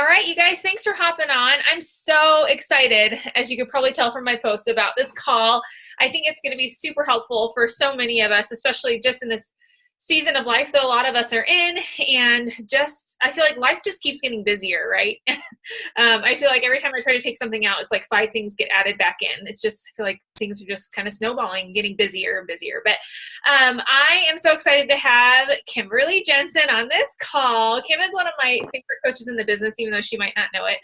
All right, you guys, thanks for hopping on. I'm so excited, as you could probably tell from my post, about this call. I think it's going to be super helpful for so many of us, especially just in this season of life that a lot of us are in. And just, I feel like life just keeps getting busier, right? I feel like every time I try to take something out, it's like 5 things get added back in. It's just, I feel like things are just kind of snowballing, getting busier and busier. But I am so excited to have Kimberly Jenson on this call. Kim is one of my favorite coaches in the business, even though she might not know it,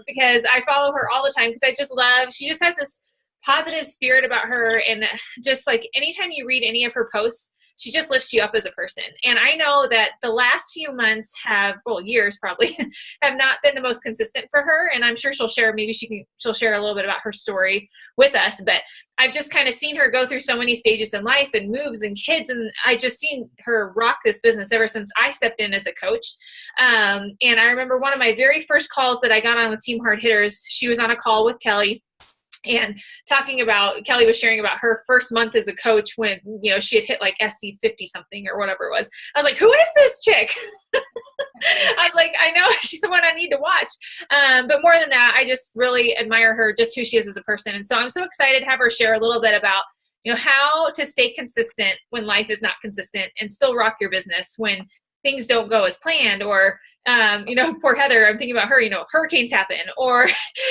because I follow her all the time because I just love, she just has this positive spirit about her. And just like anytime you read any of her posts, she just lifts you up as a person. And I know that the last few months have, well, years probably, have not been the most consistent for her. And I'm sure she'll share, she'll share a little bit about her story with us. But I've just kind of seen her go through so many stages in life and moves and kids. And I just seen her rock this business ever since I stepped in as a coach. And I remember one of my very first calls that I got on with Team Hard Hitters, she was on a call with Kelly. And Kelly was sharing about her first month as a coach when, she had hit like SC 50 something or whatever it was. I was like, who is this chick? I was like, I know she's the one I need to watch. But more than that, I just really admire her, just who she is as a person. And so I'm so excited to have her share a little bit about, how to stay consistent when life is not consistent and still rock your business when things don't go as planned, or, poor Heather, I'm thinking about her, hurricanes happen, or,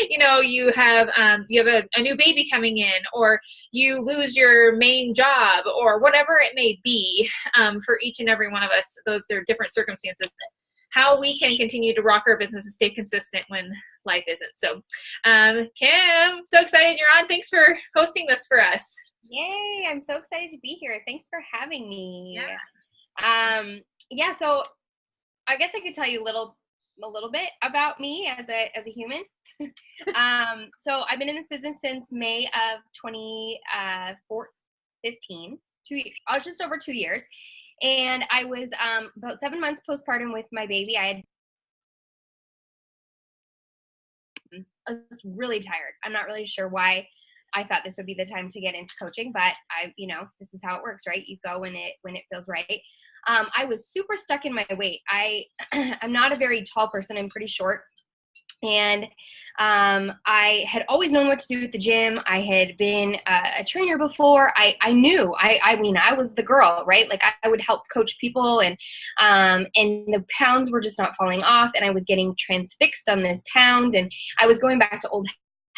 you have a new baby coming in, or you lose your main job, or whatever it may be, for each and every one of us. There are different circumstances, how we can continue to rock our business and stay consistent when life isn't. So, Kim, so excited you're on. Thanks for hosting this for us. Yay. I'm so excited to be here. Thanks for having me. Yeah. So I guess I could tell you a little bit about me as a human. So I've been in this business since May of 2015, just over 2 years. And I was about 7 months postpartum with my baby. I was really tired. I'm not really sure why I thought this would be the time to get into coaching, but this is how it works, right? You go when it feels right. I was super stuck in my weight. I'm not a very tall person. I'm pretty short. And I had always known what to do at the gym. I had been a trainer before. I knew, I was the girl, right? Like I would help coach people, and the pounds were just not falling off, and I was getting transfixed on this pound, and I was going back to old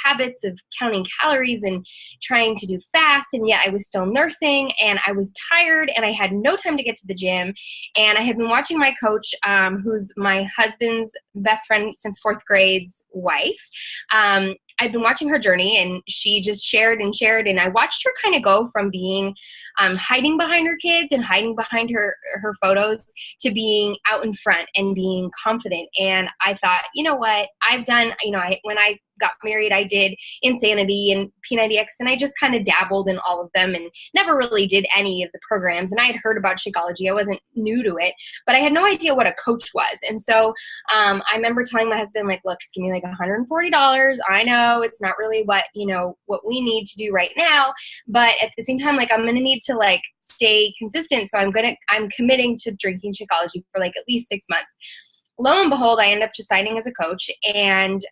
habits of counting calories and trying to do fast, and yet I was still nursing, and I was tired, and I had no time to get to the gym. And I had been watching my coach, who's my husband's best friend since 4th grade's wife. I'd been watching her journey, and she just shared, and I watched her kind of go from being hiding behind her kids and hiding behind her photos to being out in front and being confident. And I thought, you know what, I've done, when I got married, I did Insanity and P90X, and I just kind of dabbled in all of them and never really did any of the programs. And I had heard about Shakeology. I wasn't new to it, but I had no idea what a coach was. And so I remember telling my husband, like, look, it's gonna be like $140. I know it's not really what we need to do right now, but at the same time, like, I'm gonna need to like stay consistent. So I'm committing to drinking Shakeology for like at least 6 months. Lo and behold, I ended up just signing as a coach, and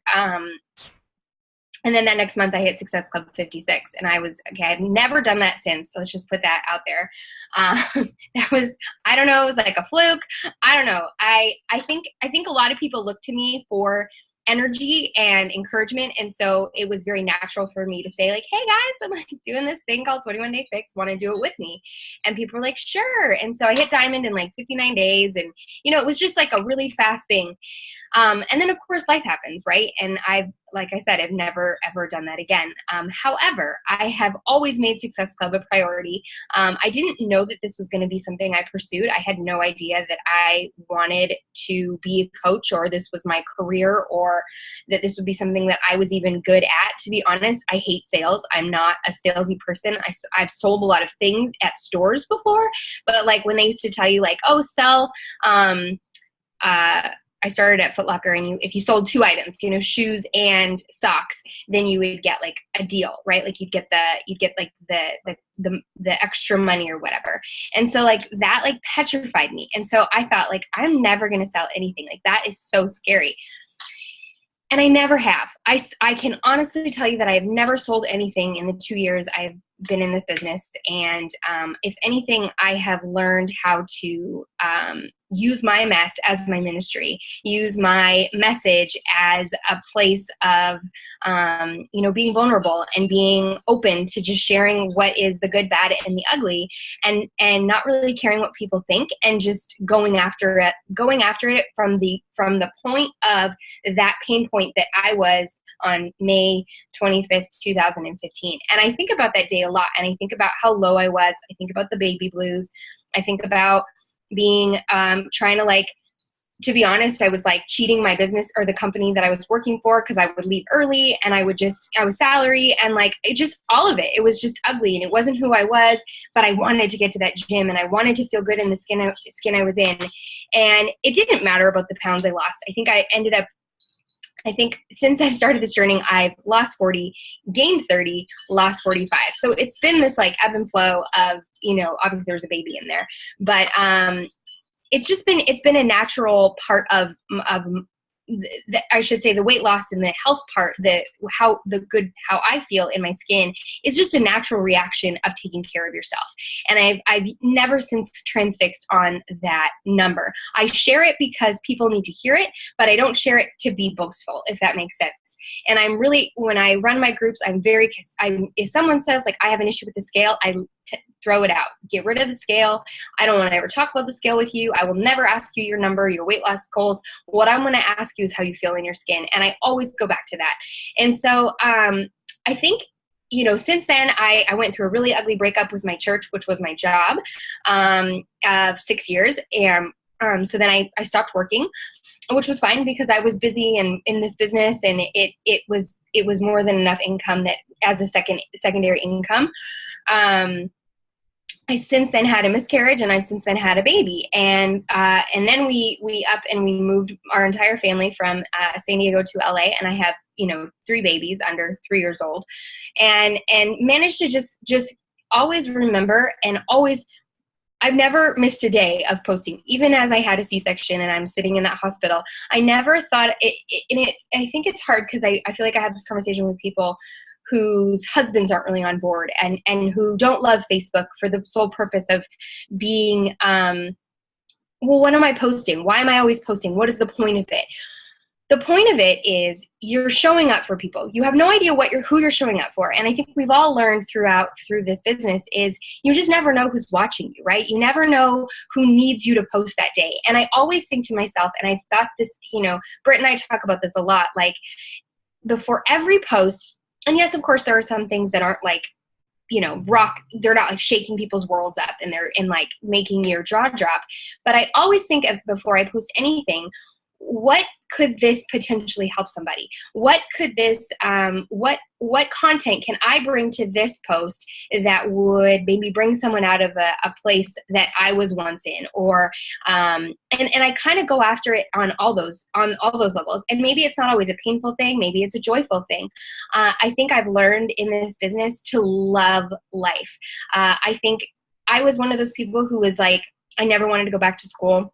then that next month I hit Success Club 56, and I was, okay, I've never done that since. So let's just put that out there. That was, I don't know, it was like a fluke. I don't know. I think a lot of people look to me for energy and encouragement. And so it was very natural for me to say, like, hey guys, I'm like doing this thing called 21 Day Fix. Want to do it with me? And people were like, sure. And so I hit Diamond in like 59 days. And, it was just like a really fast thing. And then of course life happens, right? And like I said, I've never, ever done that again. However, I have always made Success Club a priority. I didn't know that this was going to be something I pursued. I had no idea that I wanted to be a coach, or this was my career, or that this would be something that I was even good at. To be honest, I hate sales. I'm not a salesy person. I've sold a lot of things at stores before, but like when they used to tell you like, oh, sell, I started at Foot Locker, and if you sold 2 items, shoes and socks, then you would get like a deal, right? Like you'd get like the extra money or whatever. And so like that like petrified me. And so I thought like, I'm never going to sell anything. Like that is so scary. And I never have. I can honestly tell you that I have never sold anything in the 2 years I've been in this business. And if anything, I have learned how to use my mess as my ministry, use my message as a place of, being vulnerable and being open to just sharing what is the good, bad, and the ugly, and not really caring what people think, and just going after it from the point of that pain point that I was on May 25th, 2015. And I think about that day a lot, and I think about how low I was. I think about the baby blues. I think about being, trying to be honest, I was like cheating my business or the company that I was working for, because I would leave early and I was salary, and all of it. It was just ugly, and it wasn't who I was, but I wanted to get to that gym, and I wanted to feel good in the skin I was in. And it didn't matter about the pounds I lost. I think since I've started this journey, I've lost 40, gained 30, lost 45. So it's been this like ebb and flow of, obviously there was a baby in there, but it's been a natural part of I should say the weight loss and the health part, how I feel in my skin is just a natural reaction of taking care of yourself. And I've never since transfixed on that number. I share it because people need to hear it, but I don't share it to be boastful, if that makes sense. And I'm really, when I run my groups, if someone says like I have an issue with the scale, I throw it out. Get rid of the scale. I don't want to ever talk about the scale with you. I will never ask you your number, your weight loss goals. What I'm going to ask you is how you feel in your skin. And I always go back to that. And so I think, since then I went through a really ugly breakup with my church, which was my job, of 6 years. And so then I stopped working, which was fine because I was busy and in this business, and it was more than enough income that as a secondary income. I since then had a miscarriage, and I've since then had a baby, and then we up and we moved our entire family from San Diego to LA, and I have 3 babies under 3 years old, and managed to just always remember, and always, I've never missed a day of posting, even as I had a C-section and I'm sitting in that hospital. I never thought I think it's hard because I feel like I have this conversation with people whose husbands aren't really on board, and who don't love Facebook for the sole purpose of being, well, what am I posting? Why am I always posting? What is the point of it? The point of it is you're showing up for people. You have no idea who you're showing up for. And I think we've all learned through this business is you just never know who's watching you, right? You never know who needs you to post that day. And I always think to myself, and I thought this, Britt and I talk about this a lot, like before every post. And yes, of course, there are some things that aren't like, they're not like shaking people's worlds up and they're in like making your jaw drop. But I always think of, before I post anything, what could this potentially help somebody? What could this, what content can I bring to this post that would maybe bring someone out of a place that I was once in, or, and I kind of go after it on all those levels. And maybe it's not always a painful thing. Maybe it's a joyful thing. I think I've learned in this business to love life. I think I was one of those people who was like, I never wanted to go back to school.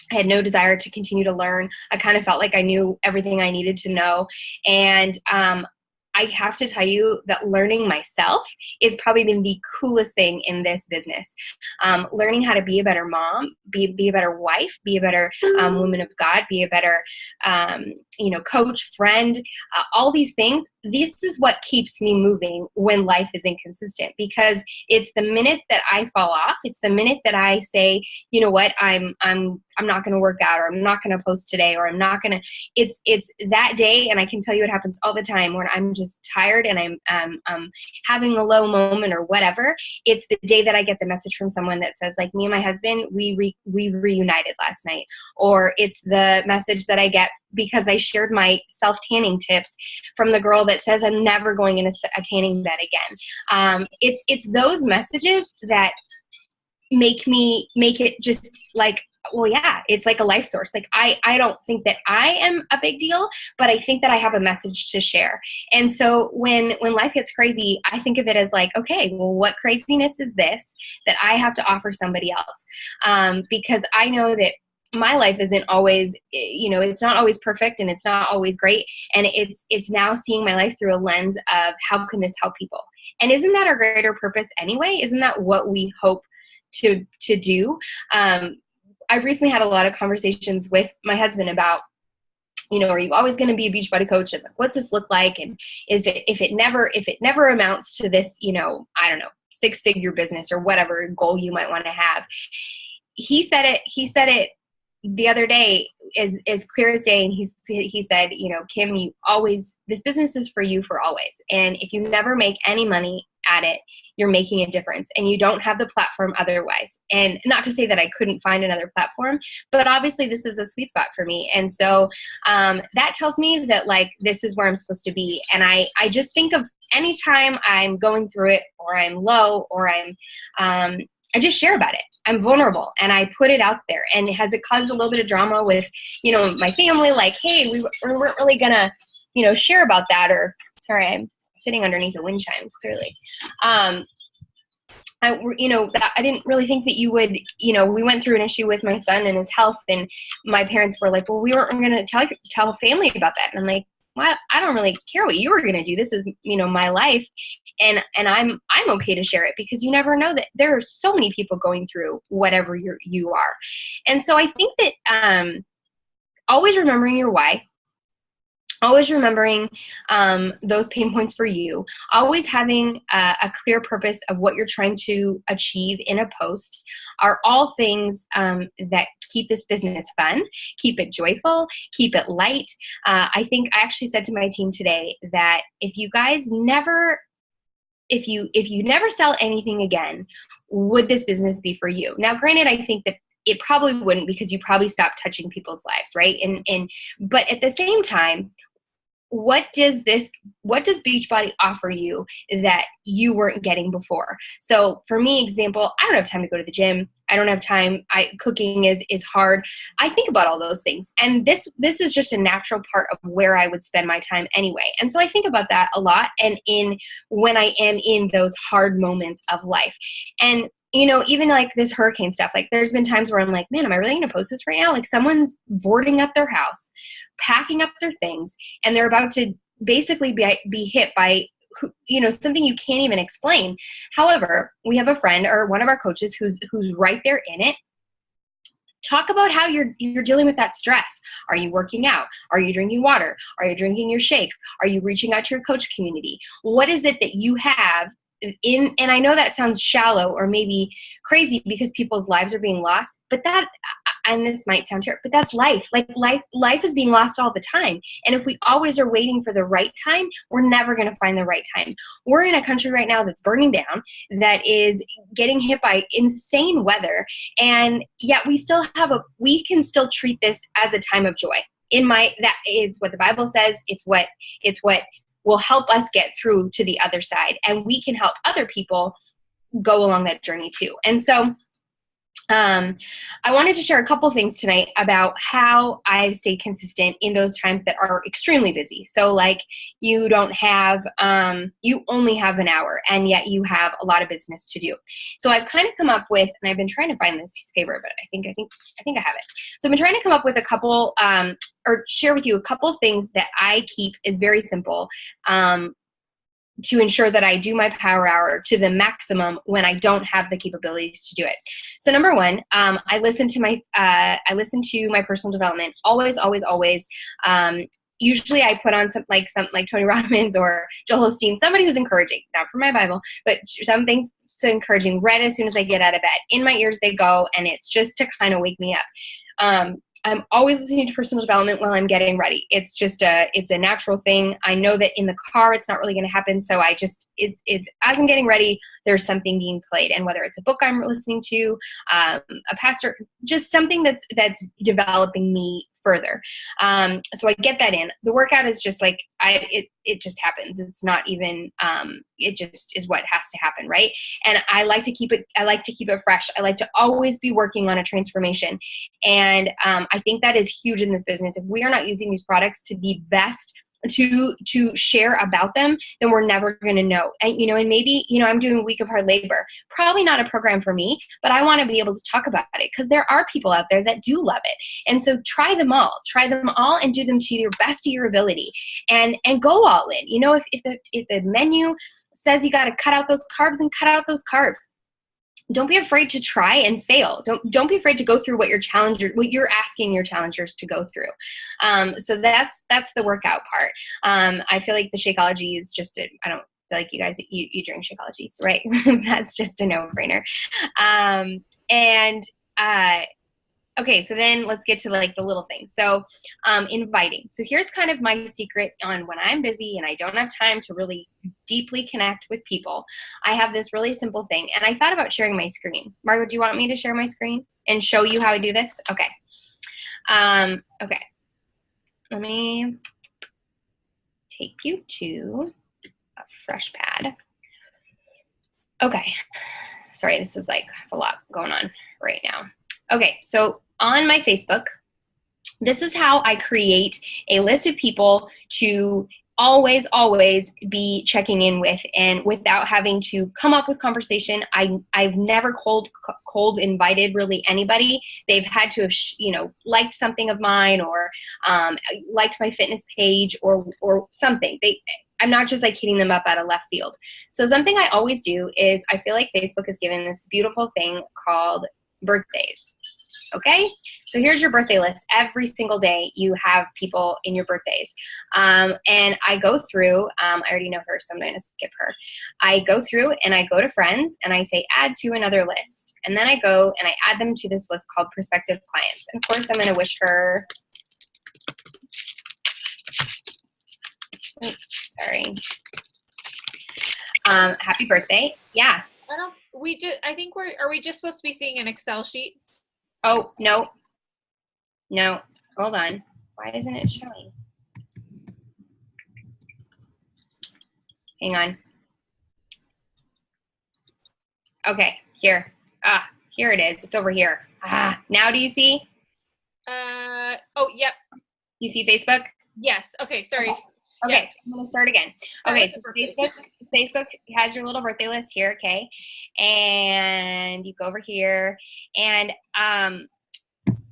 I had no desire to continue to learn. I kind of felt like I knew everything I needed to know. And I have to tell you that learning myself is probably been the coolest thing in this business. Learning how to be a better mom, be a better wife, be a better woman of God, be a better, coach, friend, all these things. This is what keeps me moving when life is inconsistent, because it's the minute that I fall off. It's the minute that I say, you know what, I'm not going to work out, or I'm not going to post today, or I'm not going to, it's that day. And I can tell you it happens all the time when I'm just tired and I'm having a low moment or whatever. It's the day that I get the message from someone that says, like, me and my husband, we reunited last night. Or it's the message that I get because I shared my self-tanning tips from the girl that says I'm never going in a tanning bed again. It's those messages that make it just like, well, yeah, it's like a life source. Like I don't think that I am a big deal, but I think that I have a message to share. And so when life gets crazy, I think of it as like, okay, well, what craziness is this that I have to offer somebody else? Because I know that my life isn't always, it's not always perfect and it's not always great. And it's now seeing my life through a lens of how can this help people? And isn't that our greater purpose anyway? Isn't that what we hope to do? I've recently had a lot of conversations with my husband about, are you always going to be a Beachbody coach? And what's this look like? And if it never amounts to this, I don't know, 6-figure business or whatever goal you might want to have. He said it the other day as clear as day. And he said, Kim, this business is for you for always. And if you never make any money at it, you're making a difference, and you don't have the platform otherwise. And not to say that I couldn't find another platform, but obviously this is a sweet spot for me. And so that tells me that like, this is where I'm supposed to be. And I just think of anytime I'm going through it or I'm low or I just share about it. I'm vulnerable and I put it out there. And has it caused a little bit of drama with, my family? Like, hey, we weren't really gonna, share about that. Or sorry, I'm sitting underneath a wind chime, clearly. I didn't really think that you would, we went through an issue with my son and his health, and my parents were like, well, we weren't going to tell family about that. And I'm like, well, I don't really care what you were going to do. This is, my life. And I'm okay to share it, because you never know that there are so many people going through whatever you are. And so I think that always remembering your why, always remembering those pain points for you, always having a clear purpose of what you're trying to achieve in a post are all things that keep this business fun, keep it joyful, keep it light. I think I actually said to my team today that if you never sell anything again, would this business be for you? Now, granted, I think that it probably wouldn't, because you probably stopped touching people's lives, right? But at the same time, what does Beachbody offer you that you weren't getting before? So for me, example, I don't have time to go to the gym. I don't have time. Cooking is hard. I think about all those things. And this is just a natural part of where I would spend my time anyway. And so I think about that a lot. And when I am in those hard moments of life, and even like this hurricane stuff, like there's been times where I'm like, man, am I really going to post this right now? Like someone's boarding up their house, packing up their things, and they're about to basically be hit by, something you can't even explain. However, we have a friend or one of our coaches who's right there in it. Talk about how you're dealing with that stress. Are you working out? Are you drinking water? Are you drinking your shake? Are you reaching out to your coach community? What is it that you have and I know that sounds shallow or maybe crazy because people's lives are being lost, but and this might sound terrible, but that's life. Like life is being lost all the time. And if we always are waiting for the right time, we're never going to find the right time. We're in a country right now that's burning down, that is getting hit by insane weather. And yet we can still treat this as a time of joy. That is what the Bible says. It's what will help us get through to the other side, and we can help other people go along that journey too. And so I wanted to share a couple things tonight about how I've stayed consistent in those times that are extremely busy. So like you only have an hour and yet you have a lot of business to do. So I've kind of come up with, and I've been trying to find this piece of paper, but I think I have it. So I've been trying to come up with a couple, or share with you a couple of things that I keep is very simple, to ensure that I do my power hour to the maximum when I don't have the capabilities to do it. So number one, I listen to my personal development always. Usually I put on something like Tony Robbins or Joel Osteen, somebody who's encouraging, not from my Bible, but something so encouraging right as soon as I get out of bed. In my ears they go, and it's just to kind of wake me up. I'm always listening to personal development while I'm getting ready. It's a natural thing. I know that in the car, it's not really going to happen. So it's as I'm getting ready, there's something being played. And whether it's a book I'm listening to, a pastor, just something that's developing me further. So I get that in. The workout is just like, it just happens. It's not even, it just is what has to happen. Right. And I like to keep it fresh. I like to always be working on a transformation. And I think that is huge in this business. If we are not using these products to the best to share about them, then we're never going to know. And, and maybe, I'm doing a week of hard labor, probably not a program for me, but I want to be able to talk about it because there are people out there that do love it. And so try them all and do them to your best of your ability and go all in. If the menu says you got to cut out those carbs, and cut out those carbs. Don't be afraid to try and fail. Don't be afraid to go through what you're asking your challengers to go through. So that's the workout part. I feel like the Shakeology is just I don't feel like you guys you drink Shakeologies, right? That's just a no-brainer. Okay, so then let's get to like the little things. So inviting. So here's kind of my secret on when I'm busy and I don't have time to really deeply connect with people. I have this really simple thing, and I thought about sharing my screen. Margot, do you want me to share my screen and show you how I do this? Okay. Okay. Let me take you to a fresh pad. Okay. Sorry, this is like a lot going on right now. Okay, so on my Facebook, this is how I create a list of people to always be checking in with, and without having to come up with conversation. I've never cold invited really anybody. They've had to have liked something of mine, or liked my fitness page, or something. I'm not just like hitting them up out of left field. So something I always do is, I feel like Facebook has given this beautiful thing called birthdays. Okay, so here's your birthday list. Every single day you have people in your birthdays. And I go through, I already know her, so I'm going to skip her. I go through and I go to friends and I say add to another list. And then I go and I add them to this list called prospective clients. And of course I'm going to wish her, oops, sorry. Happy birthday. Yeah. I think are we just supposed to be seeing an Excel sheet? Oh, no, hold on. Why isn't it showing? Hang on. Okay, here. Here it is. It's over here. Now do you see? Oh, yep. You see Facebook? Yes. Okay, sorry. Okay, yep. I'm going to start again. Okay, so Facebook has your little birthday list here, okay? And you go over here, and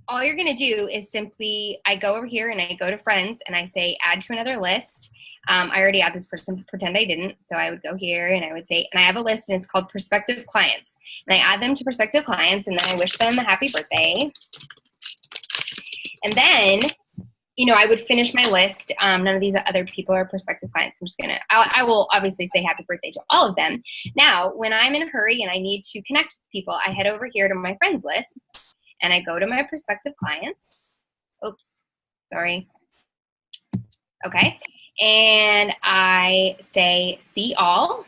all you're going to do is simply, I go over here and I go to friends and I say add to another list. I already add this person, pretend I didn't. So I would go here and I would say, and I have a list and it's called prospective clients. And I add them to prospective clients, and then I wish them a happy birthday. And then, I would finish my list. None of these other people are prospective clients. I'm just going to, I will obviously say happy birthday to all of them. Now, when I'm in a hurry and I need to connect with people, I head over here to my friends list and I go to my prospective clients. Oops, sorry. Okay. And I say see all.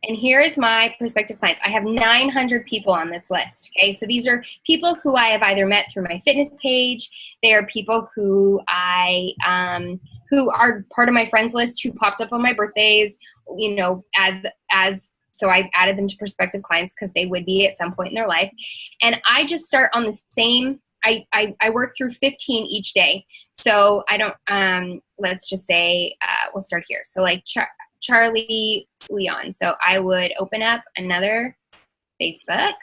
And here is my prospective clients. I have 900 people on this list, okay? So these are people who I have either met through my fitness page. They are people who who are part of my friends list, who popped up on my birthdays, so I added them to prospective clients because they would be at some point in their life. And I just start on the same, I work through 15 each day. So I don't, let's just say, we'll start here. So like Charlie Leon. So I would open up another Facebook,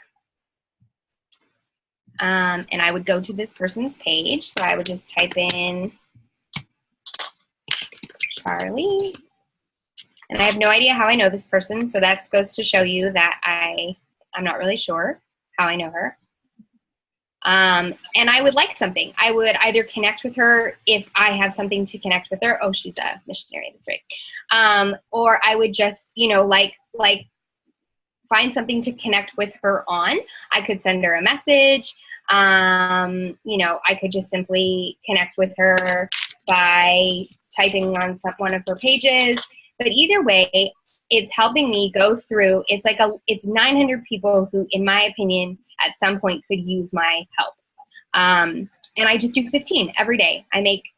and I would go to this person's page. So I would just type in Charlie, and I have no idea how I know this person. So that goes to show you that I'm not really sure how I know her. And I would like something. I would either connect with her if I have something to connect with her. Oh, she's a missionary. That's right. Or I would just, like find something to connect with her on. I could send her a message. I could just simply connect with her by typing on one of her pages. But either way, it's helping me go through. It's 900 people who, in my opinion, at some point could use my help. And I just do 15 every day.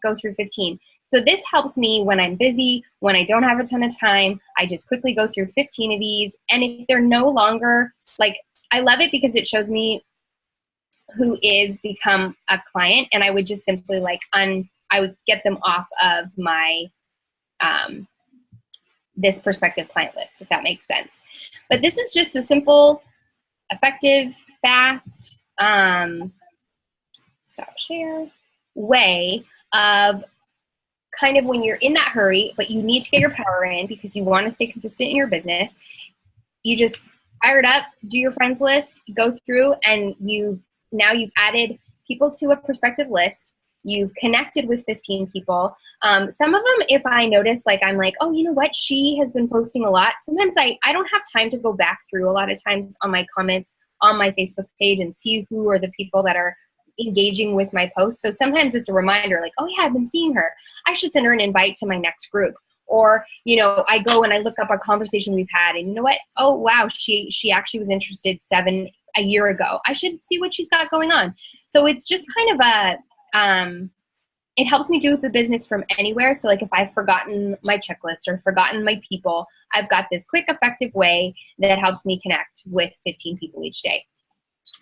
Go through 15. So this helps me when I'm busy, when I don't have a ton of time. I just quickly go through 15 of these. And if they're no longer, I love it because it shows me who is become a client, and I would just simply I would get them off of my, this prospective client list, if that makes sense. But this is just a simple, effective, fast, stop share way of kind of when you're in that hurry, but you need to get your power in because you want to stay consistent in your business. You just fire it up, do your friends list, go through, and now you've added people to a prospective list. You've connected with 15 people. Some of them, if I notice, like I'm like, oh, you know what? She has been posting a lot. Sometimes I don't have time to go back through a lot of times on my comments on my Facebook page and see who are the people that are engaging with my posts. So sometimes it's a reminder like, oh yeah, I've been seeing her. I should send her an invite to my next group. Or, you know, I go and I look up a conversation we've had and you know what? Oh, wow, she actually was interested a year ago. I should see what she's got going on. So it's just kind of it helps me do the business from anywhere. So like if I've forgotten my checklist or forgotten my people, I've got this quick, effective way that helps me connect with 15 people each day.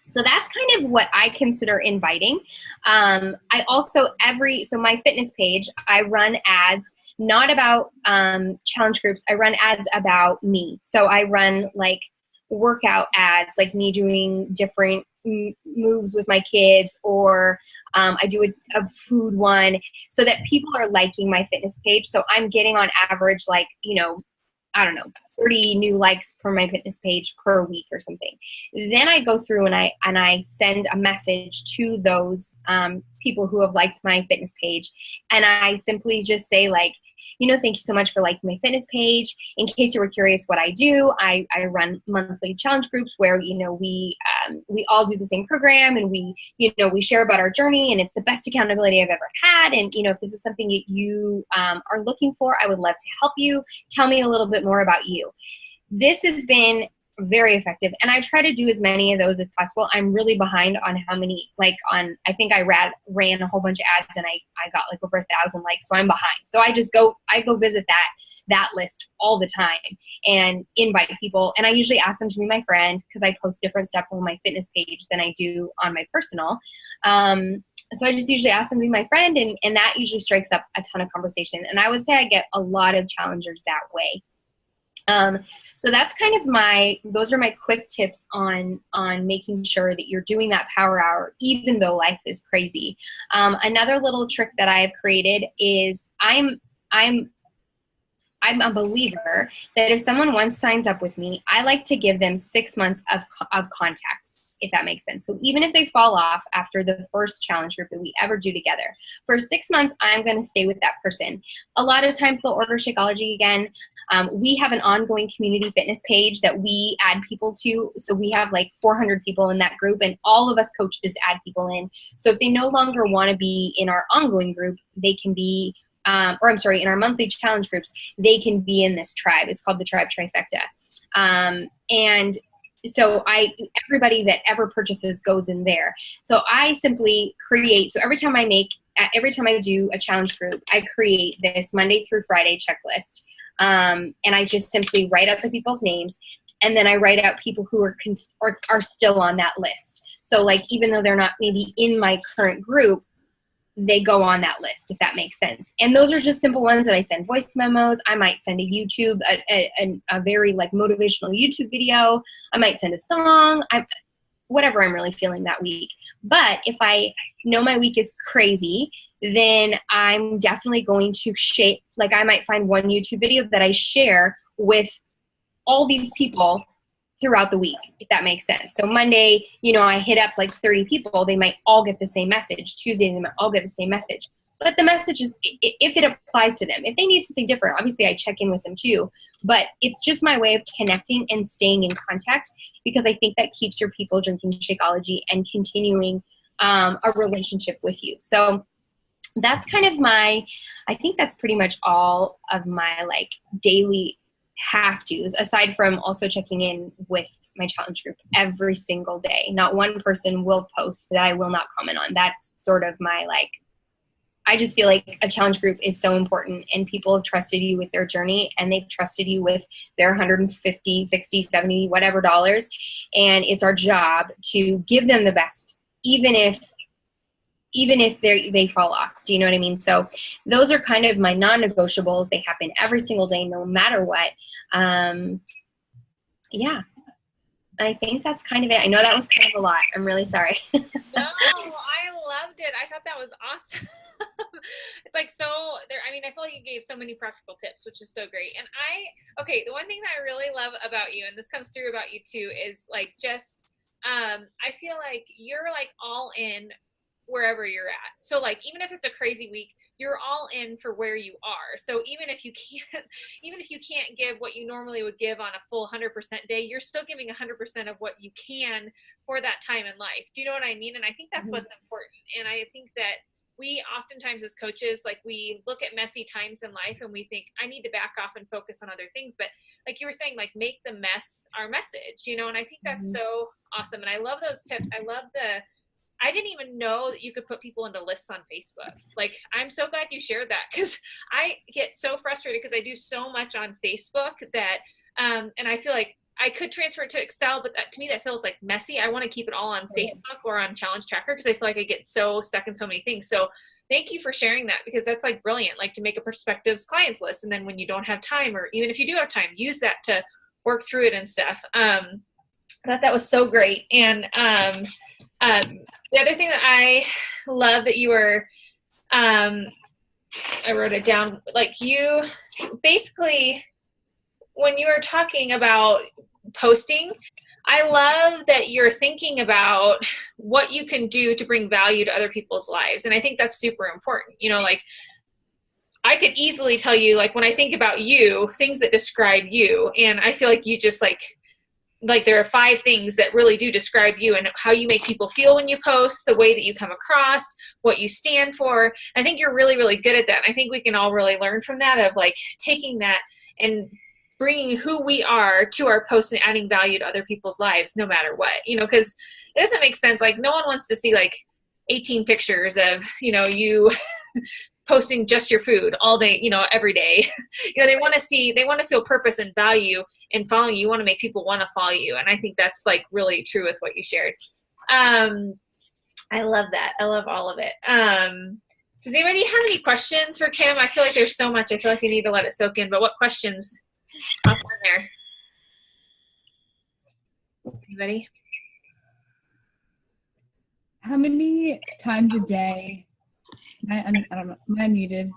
So that's kind of what I consider inviting. I also so my fitness page, I run ads, not about challenge groups. I run ads about me. So I run like workout ads, like me doing different moves with my kids, or I do a food one so that people are liking my fitness page. So I'm getting on average, like, you know, I don't know, 30 new likes per my fitness page per week or something. Then I go through and I send a message to those people who have liked my fitness page. And I simply just say like, you know, thank you so much for liking my fitness page. In case you were curious what I do, I run monthly challenge groups where, you know, we all do the same program and we share about our journey, and it's the best accountability I've ever had. And, you know, if this is something that you are looking for, I would love to help you. Tell me a little bit more about you. This has been very effective, and I try to do as many of those as possible. I'm really behind on how many, like I think I ran a whole bunch of ads and I got like over 1,000 likes, so I'm behind. So I go visit that list all the time and invite people, and I usually ask them to be my friend because I post different stuff on my fitness page than I do on my personal. So I just usually ask them to be my friend, and that usually strikes up a ton of conversation, and I would say I get a lot of challengers that way. So that's kind of those are my quick tips on making sure that you're doing that power hour, even though life is crazy. Another little trick that I've created is I'm a believer that if someone once signs up with me, I like to give them 6 months of contact, if that makes sense. So even if they fall off after the first challenge group that we ever do together, for 6 months, I'm going to stay with that person. A lot of times they'll order Shakeology again. We have an ongoing community fitness page that we add people to. So we have like 400 people in that group, and all of us coaches add people in. So if they no longer want to be in our ongoing group, they can be, in our monthly challenge groups, they can be in this tribe. It's called the Tribe Trifecta. And so everybody that ever purchases goes in there. So I simply create, so every time I do a challenge group, I create this Monday through Friday checklist. And I just simply write out the people's names, and then I write out people who are still on that list. So like, even though they're not maybe in my current group, they go on that list, if that makes sense. And those are just simple ones that I send voice memos. I might send a YouTube, a very like motivational YouTube video. I might send a song, whatever I'm really feeling that week. But if I know my week is crazy, then I'm definitely going to like I might find one YouTube video that I share with all these people throughout the week, if that makes sense. So Monday, you know, I hit up like 30 people, they might all get the same message. Tuesday, they might all get the same message. But the message is, if it applies to them, if they need something different, obviously I check in with them too. But it's just my way of connecting and staying in contact, because I think that keeps your people drinking Shakeology and continuing a relationship with you. So that's kind of I think that's pretty much all of my like daily have-tos, aside from also checking in with my challenge group every single day. Not one person will post that I will not comment on. That's sort of my like, I just feel like a challenge group is so important, and people have trusted you with their journey, and they've trusted you with their 150, 60, 70, whatever dollars. And it's our job to give them the best, even if even if they fall off. Do you know what I mean? So those are kind of my non-negotiables. They happen every single day, no matter what. Yeah. I think that's kind of it. I know that was kind of a lot. I'm really sorry. No, I loved it. I thought that was awesome. It's like so there. I mean, I feel like you gave so many practical tips, which is so great. And okay, the one thing that I really love about you, and this comes through about you too, is like just, I feel like you're like all in wherever you're at. So like, even if it's a crazy week, you're all in for where you are. So even if you can't give what you normally would give on a full 100% day, you're still giving 100% of what you can for that time in life. Do you know what I mean? And I think that's what's important. And I think that we oftentimes as coaches, like we look at messy times in life and we think, I need to back off and focus on other things. But like you were saying, like make the mess our message, you know, and I think that's so awesome. And I love those tips. I didn't even know that you could put people into lists on Facebook. Like, I'm so glad you shared that, because I get so frustrated because I do so much on Facebook that, and I feel like I could transfer it to Excel, but to me, that feels like messy. I want to keep it all on Facebook or on Challenge Tracker because I feel like I get so stuck in so many things. So thank you for sharing that, because that's like brilliant, like to make a perspectives clients list. And then when you don't have time, or even if you do have time, use that to work through it and stuff. I thought that was so great. And, the other thing that I love that you were, I wrote it down, like you basically, when you were talking about posting, I love that you're thinking about what you can do to bring value to other people's lives. And I think that's super important. You know, like I could easily tell you, like when I think about you, things that describe you, and I feel like you just like there are 5 things that really do describe you and how you make people feel when you post, the way that you come across, what you stand for. I think you're really, really good at that. And I think we can all really learn from that, of like taking that and bringing who we are to our posts and adding value to other people's lives, no matter what, you know, because it doesn't make sense. Like no one wants to see like 18 pictures of, you know, you posting just your food all day, you know, every day. You know, they want to feel purpose and value in following you. You want to make people want to follow you. And I think that's like really true with what you shared. I love that. I love all of it. Does anybody have any questions for Kim? I feel like there's so much. I feel like I need to let it soak in, but what questions popped in there? Anybody? How many times a day? I don't know. Am I muted?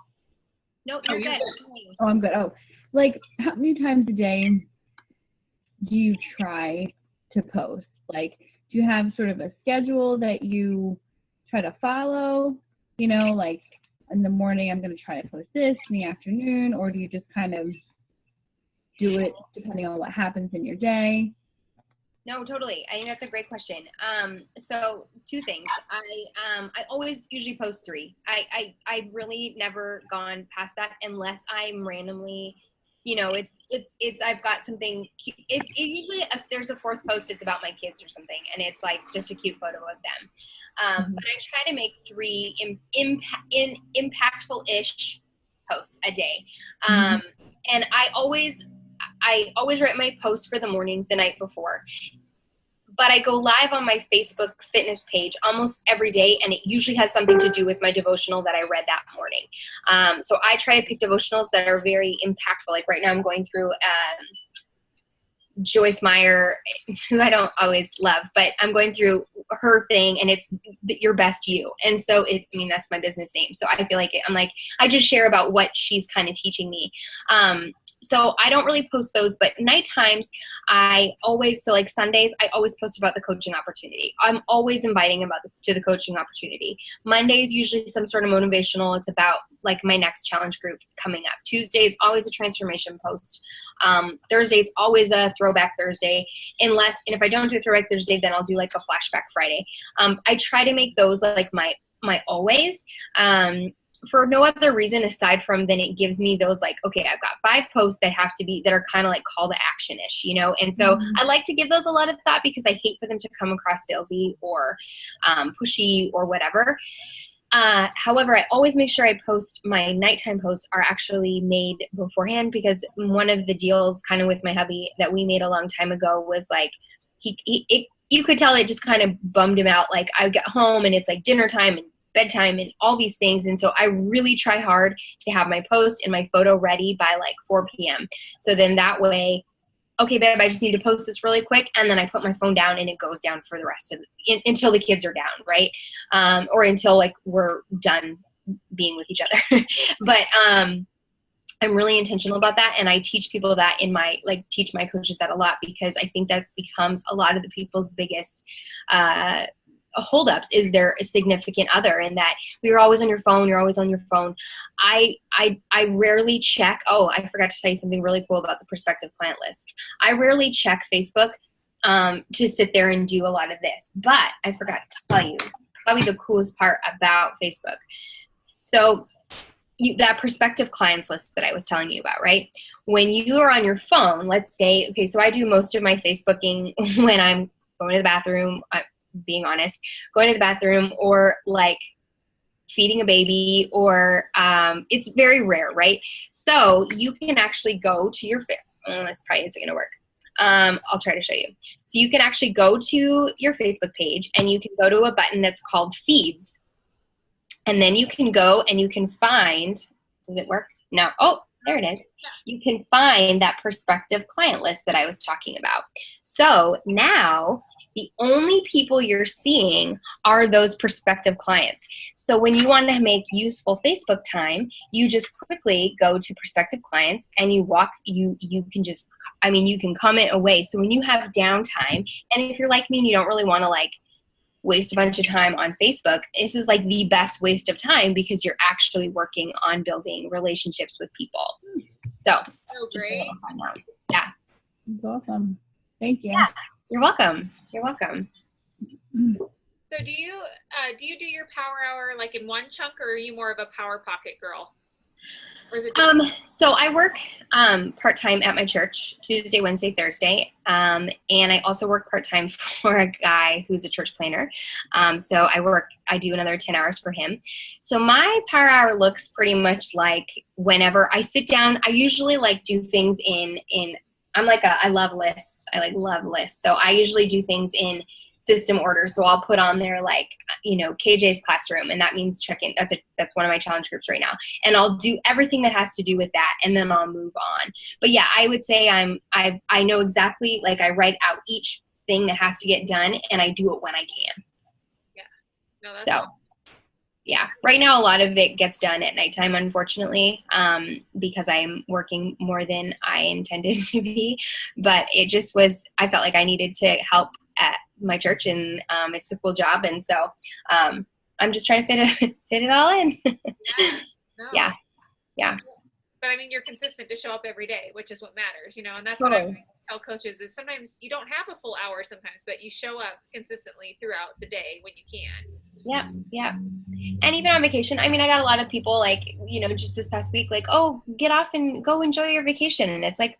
No, you're good. Oh, I'm good. Oh, like how many times a day do you try to post? Like, do you have sort of a schedule that you try to follow? You know, like in the morning, I'm going to try to post this, in the afternoon, or do you just kind of do it depending on what happens in your day? No, totally. I think that's a great question. So 2 things. I always usually post 3. I really never gone past that unless I'm randomly, you know, it's I've got something cute. Usually if there's a 4th post, it's about my kids or something, and it's like just a cute photo of them. But I try to make 3 impactful-ish posts a day. And I always write my post for the morning the night before, but I go live on my Facebook fitness page almost every day, and it usually has something to do with my devotional that I read that morning. So I try to pick devotionals that are very impactful. Like right now I'm going through Joyce Meyer, who I don't always love, but I'm going through her thing, and it's your best you. And so that's my business name. So I feel like I just share about what she's kind of teaching me. So I don't really post those, but night times like Sundays, I always post about the coaching opportunity. I'm always inviting to the coaching opportunity. Mondays, usually some sort of motivational. It's about like my next challenge group coming up. Tuesdays, always a transformation post. Thursdays, always a throwback Thursday. And if I don't do a throwback Thursday, then I'll do like a flashback Friday. I try to make those like my always. For no other reason aside from then it gives me those like, okay, I've got 5 posts that are kind of like call to action-ish, you know? And so I like to give those a lot of thought because I hate for them to come across salesy or pushy or whatever. However, I always make sure I post my nighttime posts are actually made beforehand, because one of the deals kind of with my hubby that we made a long time ago was like, you could tell it just kind of bummed him out. Like I would get home and it's like dinner time and bedtime and all these things. And so I really try hard to have my post and my photo ready by like 4 p.m. So then that way, okay, babe, I just need to post this really quick. And then I put my phone down and it goes down for the rest of until the kids are down. Right. Or until like we're done being with each other. But, I'm really intentional about that. And I teach people that teach my coaches that a lot, because I think that's becomes a lot of the people's biggest, holdups is their significant other, and that you're always on your phone. You're always on your phone. I rarely check. Oh, I forgot to tell you something really cool about the prospective client list. I rarely check Facebook to sit there and do a lot of this, but I forgot to tell you probably the coolest part about Facebook. So that prospective clients list that I was telling you about, right? When you are on your phone, let's say, okay, so I do most of my Facebooking when I'm going to the bathroom, being honest, going to the bathroom, or like feeding a baby, or it's very rare, right? So you can actually go to your, this probably isn't going to work. I'll try to show you. So you can actually go to your Facebook page and you can go to a button that's called feeds. And then you can go and you can find, does it work? No. Oh, there it is. You can find that prospective client list that I was talking about. So now the only people you're seeing are those prospective clients. So when you want to make useful Facebook time, you just quickly go to prospective clients and you can just, you can comment away. So when you have downtime, and if you're like me and you don't really want to like waste a bunch of time on Facebook, this is like the best waste of time, because you're actually working on building relationships with people. So, just a little side note. Yeah. That's awesome. Thank you. Yeah. You're welcome. You're welcome. So do you do your power hour like in one chunk, or are you more of a power pocket girl? Or is it so I work part-time at my church, Tuesday, Wednesday, Thursday. And I also work part-time for a guy who's a church planner. So I do another 10 hours for him. So my power hour looks pretty much like whenever I sit down, I usually like do things I love lists. I love lists. So I usually do things in system order. So I'll put on there like, KJ's classroom, and that means check-in. That's one of my challenge groups right now. And I'll do everything that has to do with that, and then I'll move on. But yeah, I would say I know exactly, like I write out each thing that has to get done, and I do it when I can. Yeah. No, that's so awesome. Yeah, right now a lot of it gets done at nighttime, unfortunately, because I am working more than I intended to be. But it just was, I felt like I needed to help at my church, and it's a cool job, and so I'm just trying to fit it all in. Yeah. Yeah. But you're consistent to show up every day, which is what matters, and that's Totally. what I tell coaches is sometimes you don't have a full hour sometimes, but you show up consistently throughout the day when you can. Yeah. And even on vacation, I got a lot of people like, just this past week, like, oh, get off and go enjoy your vacation. And it's like,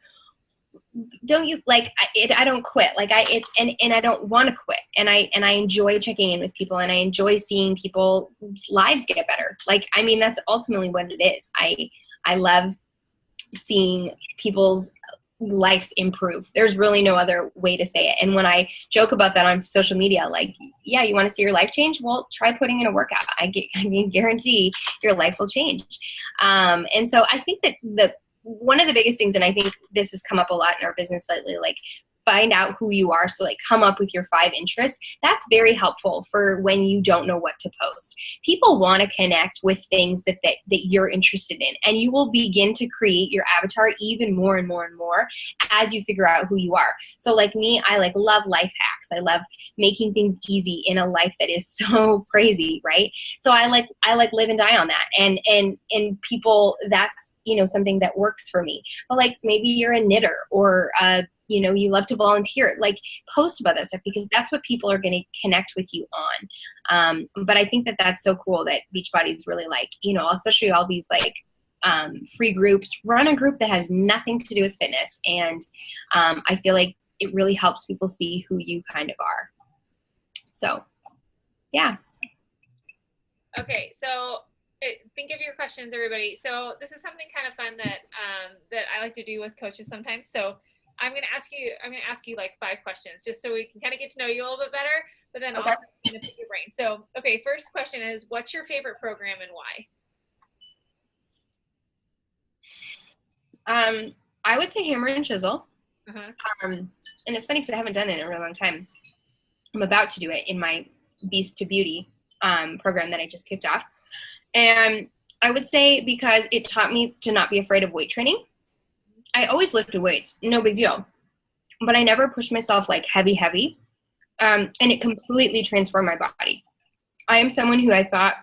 don't you like I don't quit. Like and I don't want to quit. And I enjoy checking in with people, and I enjoy seeing people's lives get better. Like, that's ultimately what it is. I love seeing people's lives improve. There's really no other way to say it. And when I joke about that on social media, like, yeah, you want to see your life change? Well, try putting in a workout. I can guarantee your life will change. And so I think that one of the biggest things, and I think this has come up a lot in our business lately, like find out who you are. So like come up with your 5 interests. That's very helpful for when you don't know what to post. People want to connect with things that you're interested in, and you will begin to create your avatar even more and more and more as you figure out who you are. So like me, I love life hacks. I love making things easy in a life that is so crazy, right? So I like live and die on that. And people, that's, something that works for me. But like maybe you're a knitter, or you love to volunteer, like post about that stuff, because that's what people are going to connect with you on. But I think that that's so cool that Beachbody's really like, especially all these like free groups, run a group that has nothing to do with fitness. And I feel like it really helps people see who you kind of are. So, yeah. Okay, so think of your questions, everybody. So this is something kind of fun that I like to do with coaches sometimes. So I'm going to ask you like 5 questions just so we can kind of get to know you a little bit better. but then Okay. also kind of pick your brain. So, okay, first question is, what's your favorite program and why? I would say Hammer and Chisel. Uh-huh. And it's funny because I haven't done it in a really long time. I'm about to do it in my Beast to Beauty program that I just kicked off. And I would say because it taught me to not be afraid of weight training. I always lifted weights, no big deal. But I never pushed myself like heavy. And it completely transformed my body. I am someone who I thought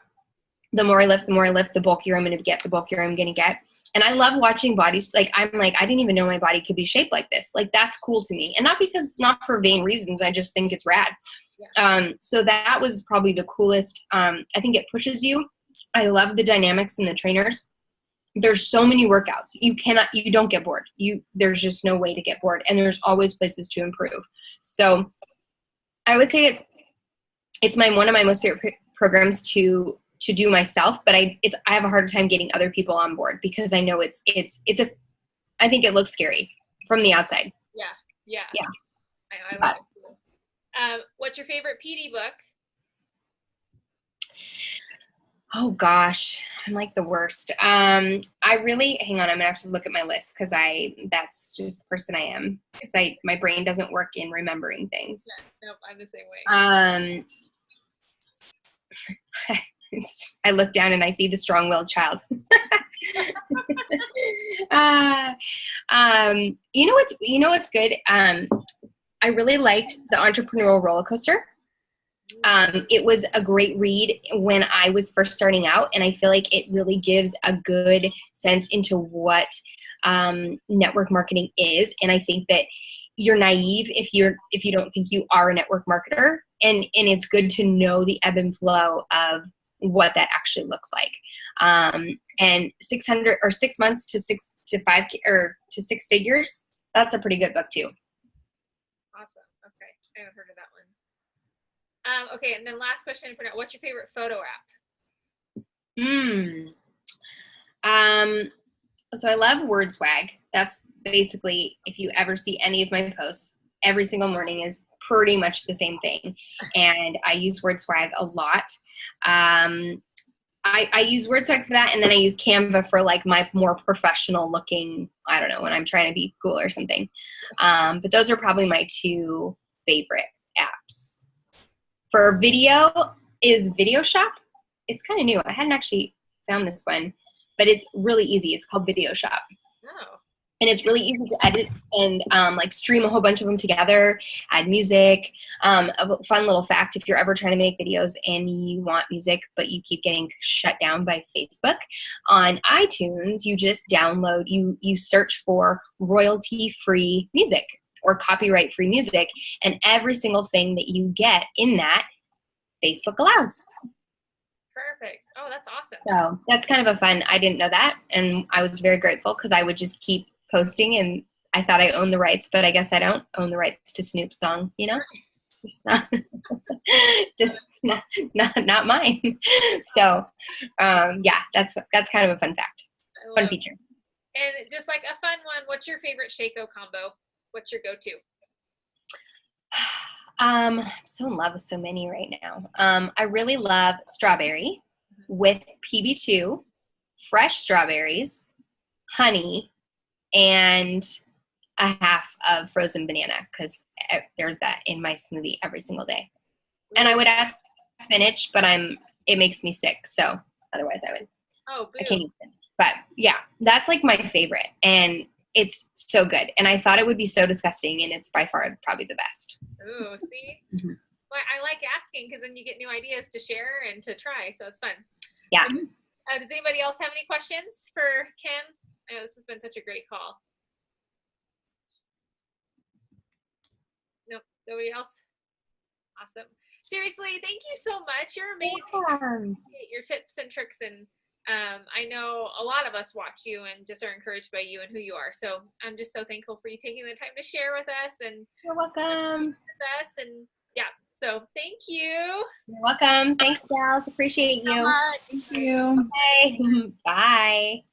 the more I lift, the bulkier I'm going to get, the bulkier I'm going to get. And I love watching bodies. Like, I'm like, I didn't even know my body could be shaped like this. Like, that's cool to me. And not for vain reasons. I just think it's rad. Yeah. So that was probably the coolest. I think it pushes you. I love the dynamics and the trainers. There's so many workouts. You don't get bored. There's just no way to get bored. And there's always places to improve. So I would say it's one of my most favorite programs to do myself, but I have a harder time getting other people on board because I know I think it looks scary from the outside. Yeah. I But, like it. What's your favorite PD book? oh gosh, I'm like the worst. Hang on, I'm gonna have to look at my list because that's just the person I am. Because my brain doesn't work in remembering things. Yeah, nope, I'm the same way. I look down and I see the strong-willed child. You know what's good? I really liked the Entrepreneurial Roller Coaster. It was a great read when I was first starting out, and I feel like it really gives a good sense into what network marketing is. And I think that you're naive if you don't think you are a network marketer, and it's good to know the ebb and flow of what that actually looks like. And 6 months to 6 figures, that's a pretty good book too. Awesome. Okay, I haven't heard of that one. Okay, and then last question for now. What's your favorite photo app? So I love WordSwag. That's basically, if you ever see any of my posts, every single morning is pretty much the same thing. And I use WordSwag a lot. I use WordSwag for that, and then I use Canva for like my more professional looking, I don't know, when I'm trying to be cool or something. But those are probably my two favorite apps. For video is Video Shop. It's kind of new. I hadn't actually found this one, but it's really easy. It's called Video Shop. Oh. And it's really easy to edit and like stream a whole bunch of them together, add music. A fun little fact, if you're ever trying to make videos and you want music, but you keep getting shut down by Facebook, on iTunes, you just download, you search for royalty-free music or copyright-free music, and every single thing that you get in that, Facebook allows. Perfect. Oh, that's awesome. So that's kind of a fun, I didn't know that, and I was very grateful because I would just keep posting, and I thought I owned the rights, but I guess I don't own the rights to Snoop's song, you know? Not mine. So, yeah, that's kind of a fun fact, fun feature. And just like a fun one, what's your favorite Shaco combo? What's your go-to? I'm so in love with so many right now. I really love strawberry with PB2, fresh strawberries, honey, and a half of frozen banana, because there's that in my smoothie every single day. And I would add spinach, but it makes me sick, so otherwise I would. Oh, boo. I can't eat spinach. But yeah, that's like my favorite, and it's so good. And I thought it would be so disgusting, and it's by far probably the best. Ooh, see? Well, I like asking because then you get new ideas to share and to try, so it's fun. Yeah. Does anybody else have any questions for Kim? I know this has been such a great call. Nope, nobody else? Awesome. Seriously, thank you so much. You're amazing. Your tips and tricks, and I know a lot of us watch you and just are encouraged by you and who you are. So I'm just so thankful for you taking the time to share with us. And you're welcome. With us, and yeah. So thank you. You're welcome. Thanks, gals. Appreciate you. Thank you. Okay. Bye.